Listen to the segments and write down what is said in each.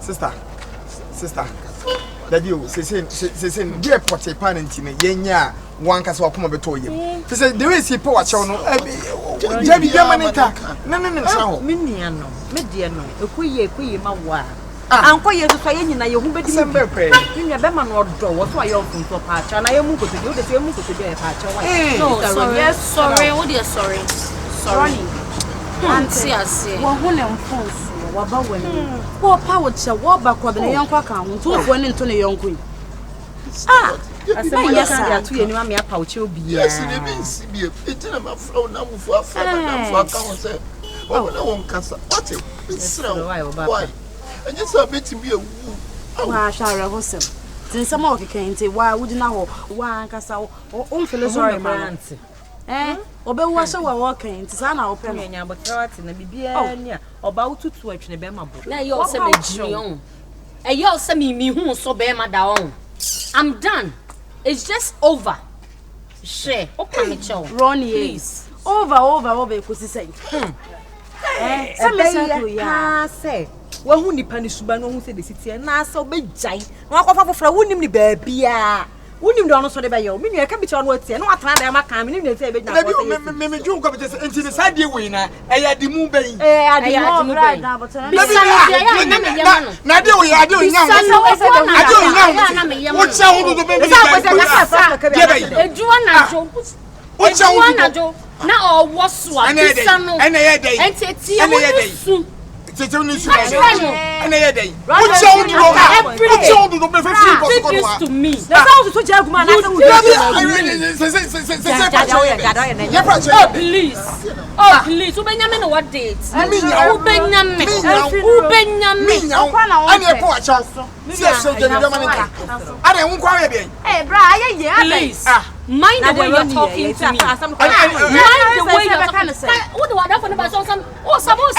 sister. That you say dear potty pan and tina yenya one cast of come beto you. She said there is a power channel. Jabby Yamanita. No, Miniano, Mediano, a queer mawa. Uncle, you to say in your home, December pray. You never man or draw what I open for patch, and I am moved to do the same move to be a patch. No, sorry, oh dear, sorry. Auntie, I say, one on phones. What power to walk backward the young quacker to one into the young queen. I said, yes, I are 2 and 1 pouch. Yes, it means be a pit of a flow now for a friend. Oh, no one can support it. Why? And just a bit to be a woo. Oh, shall I was since some more can't say, why would you know one castle or own philosophy, man? Obe was walking to Sana open but in the BBN about to twitch the Bema. Now you're semi and you're semi who so Bema down. I'm done. It's just over. Share, open it, Ronnie, please. Over, because he said, say, well, who need punish Subano who said the city and now so big giant. Walk off for a winning baby. Wouldn't you also by your meaning? I can be on what's and what time I'm coming in and say, maybe you come into the side you winner. I had the moon bay. Right now, but now we are doing now. What's out of the now what's what? And c'est une issue. And a day. What's all to me? That's all to Jagman. Oh, please. Benjamin, what date? Mind the way you're talking to me. Mind the way you're talking to me. What do I have for some? Oh, suppose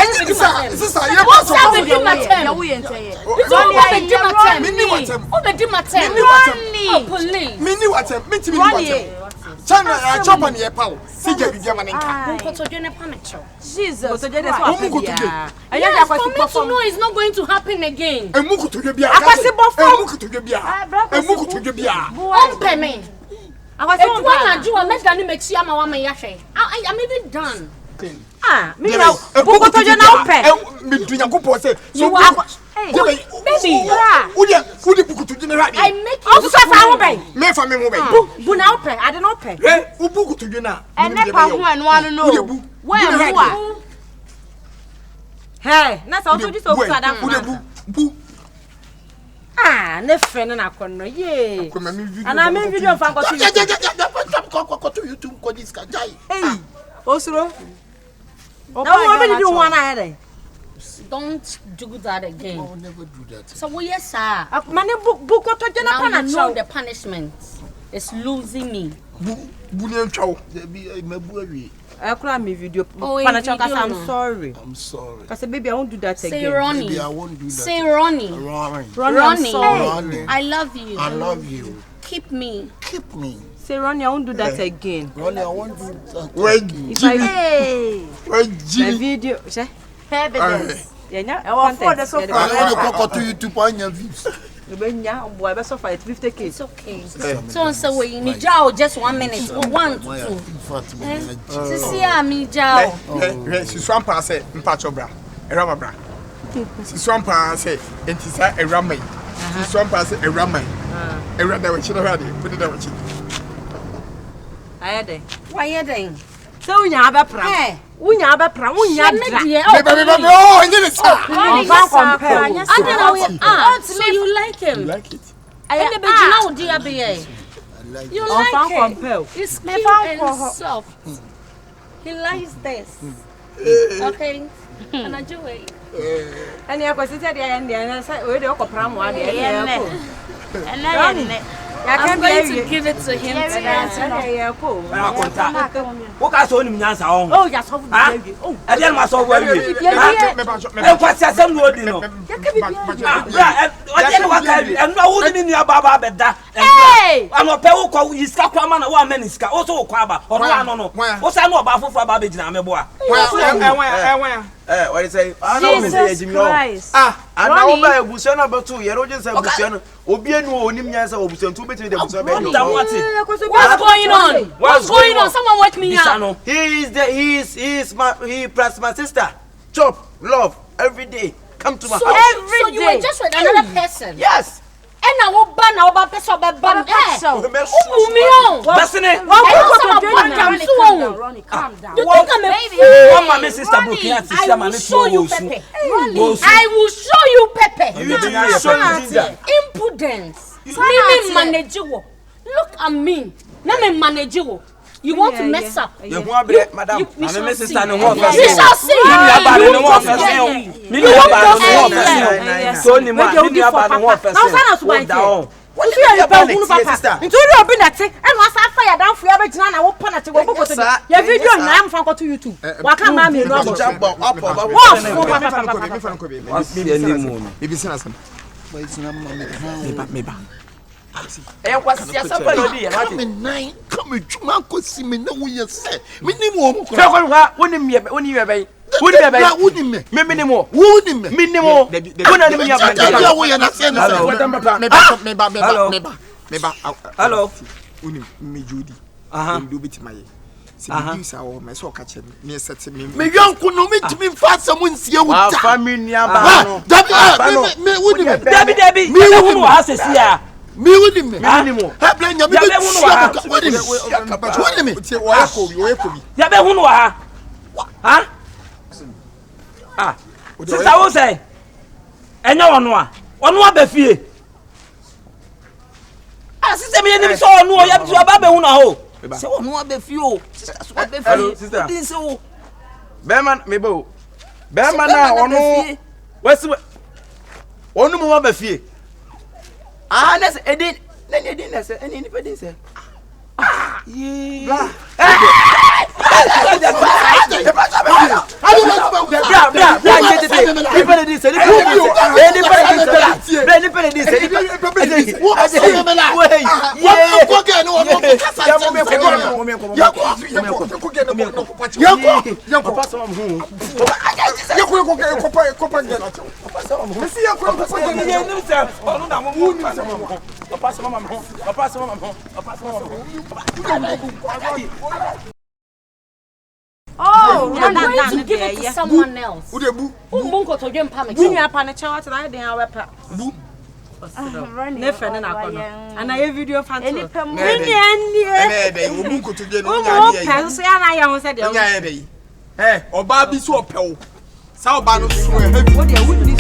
it's not going to happen again. I'm even done. Me now, Boko to you now, pay. You I make you so me for me move. Bu now pay. I don't know pay. Ubuku to you now. And never one know. Where? Hey, that's also just over that. Ah, ne friend na kono ye. And I mean video fan go to YouTube ko this guy. Hey, Osuro. Now what did you want ahead? Don't do that again. I will never do that. So yes sir. Mane book to now you know the punishment is losing me. Bullion chow. There be a mebuari. I cry me video. I'm sorry. I said, baby, I won't do that again. Say Ronnie. Baby, I won't do that. Say Ronnie. Ronnie. I love you. I love you. Keep me. Say Ronnie, I won't do that again. Ronnie, I won't do that. My video. Evidence. It's okay. So we need just 1 minute. 1 to 2. See, I'm Jao. She's one pass it in Pachobra. A rama bra. She's one pass it and she's a ramay. She's one pass it a ramay. A rada which you already put it out. I had it. Why are they? So you have a pram. We have a pram. We have so you like him? You like it? You like it? He's cute and soft. He likes this. Okay. And I do it. And you are sitting there and I said, we don't pram one. I'm going to give it to him today. What I saw him Nasa on. Oh, yes, I didn't myself well. I'm not in your Baba Beda, Hey! I'm not pay ko iska kwa ma na wa men iska. O so kwa ba. O no no no. O sa no ba fofu ba be gina me boa. What you say? I know say Jimmy. And now by Busian about 2 years old say Busian. Obi enu onim nyansa obusian tu betimi de Busian be. What's going on? What's going on? Someone wake me up. He plus my sister. Chop, love every day. Come to my house. So you were just with another person? Yes. And I will ban our person by ban. Ronnie, calm down. You think I'm a baby? My sister Brooke, I will show you Pepe. I will show you Pepe. Impudence. Me manageable. Look at me. Me manageable. You want to mess up? You want to madam? We shall see. We shall see. What you are about sister? Into you have been at and was I fire down for every time I will punish you. Your video and I'm from to YouTube. What can I mean? Jump up. Come Jumanko see me no we say. Minimum. Hello. Me Judy. Do bit my me so catch me set me. Me yanko no me timi fa samu nsie wuta. Family Debbie. Me who has a sia. Me wudi me. Ha blanya me be sia ka wudi me. Ya be hunu ha. Ha? Ah. Sister wo say? Enya ono a be fie. Ah, sister me ni so ono ya bi so ba be hunu ho. Say ono a be fie o. Sister so be fie. Sister. Din so. Beman me bo. Beman na ono. Wesi onu mo ba fie. Ah, let's edit. Let's any independence. Ah, yeah. Oh, I'm going to give it to someone else. Who the boo? Mungo to jump panic. Bring your panic out and I didn't have a pet. Ronnie. Never and I have video fan. Any I Hey, or Barbie so pel. Sao Bano, what do you